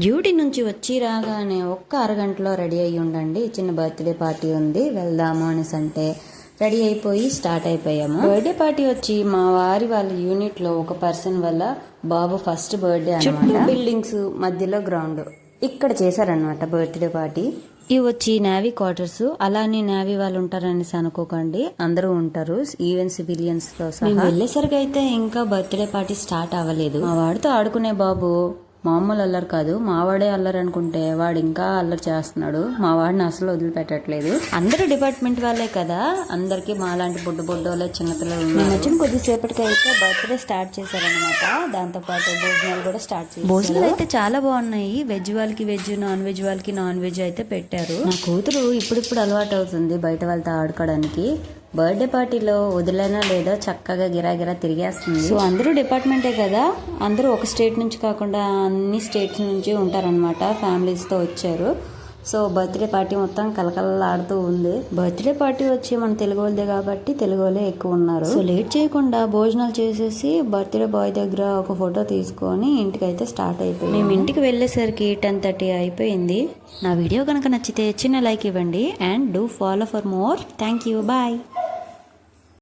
Duty నుంచి వచ్చి రాగానే ఒక్క అరగంటలో రెడీ అయ్యి ఉండండి, చిన్న బర్త్డే పార్టీ ఉంది వెళ్దాము అనేసి అంటే రెడీ అయిపోయి స్టార్ట్ అయిపోయాము. బర్త్డే పార్టీ వచ్చి మా వారి వాళ్ళ యూనిట్ లో ఒక పర్సన్ వల్ల బాబు ఫస్ట్ బర్త్డే అన్నమాట. బిల్డింగ్స్ మధ్యలో గ్రౌండ్ ఇక్కడ చేశారనమాట బర్త్డే పార్టీ. ఇవి వచ్చి నేవీ క్వార్టర్స్. అలానే నేవీ వాళ్ళు ఉంటారనేసి అనుకోకండి, అందరూ ఉంటారు, ఈవెన్ సివిలియన్స్ తో సహా. వెళ్ళేసరికి అయితే ఇంకా బర్త్డే పార్టీ స్టార్ట్ అవ్వలేదు. మా వాడితో ఆడుకునే బాబు మామూలు అల్లరి కాదు, మావాడే అల్లరి అనుకుంటే వాడు ఇంకా అల్లరి చేస్తున్నాడు. మా వాడిని అసలు వదిలిపెట్టట్లేదు. అందరూ డిపార్ట్మెంట్ వాళ్ళే కదా, అందరికి మాలాంటి బొడ్డోళ్ళే చిన్నపిల్లలు వచ్చిన కొద్దిసేపటికి అయితే బర్త్డే స్టార్ట్ చేశారనమాట. దాంతో పాటు భోజనాలు కూడా స్టార్ట్ చేశారు. భోజనాలు అయితే చాలా బాగున్నాయి. వెజ్ వాళ్ళకి వెజ్, నాన్ వెజ్ వాళ్ళకి నాన్ వెజ్ అయితే పెట్టారు. నా కూతురు ఇప్పుడిప్పుడు అలవాటు అవుతుంది బయట వాళ్ళతో ఆడుకోవడానికి. బర్త్డే పార్టీలో వదిలేనా లేదా చక్కగా గిరాగిరా తిరిగేస్తుంది. సో అందరూ డిపార్ట్మెంటే కదా, అందరూ ఒక స్టేట్ నుంచి కాకుండా అన్ని స్టేట్స్ నుంచి ఉంటారనమాట. ఫ్యామిలీస్తో వచ్చారు. సో బర్త్డే పార్టీ మొత్తం కలకలలాడుతూ ఉంది. బర్త్డే పార్టీ వచ్చి మన తెలుగు వాళ్ళదే కాబట్టి తెలుగు వాళ్ళే ఎక్కువ ఉన్నారు. సో లేట్ చేయకుండా భోజనాలు చేసేసి బర్త్డే బాయ్ దగ్గర ఒక ఫోటో తీసుకొని ఇంటికైతే స్టార్ట్ అయిపోయింది. మేము ఇంటికి వెళ్ళేసరికి 10:30 అయిపోయింది. నా వీడియో కనుక నచ్చితే చిన్న లైక్ ఇవ్వండి and do follow for more. Thank you, bye.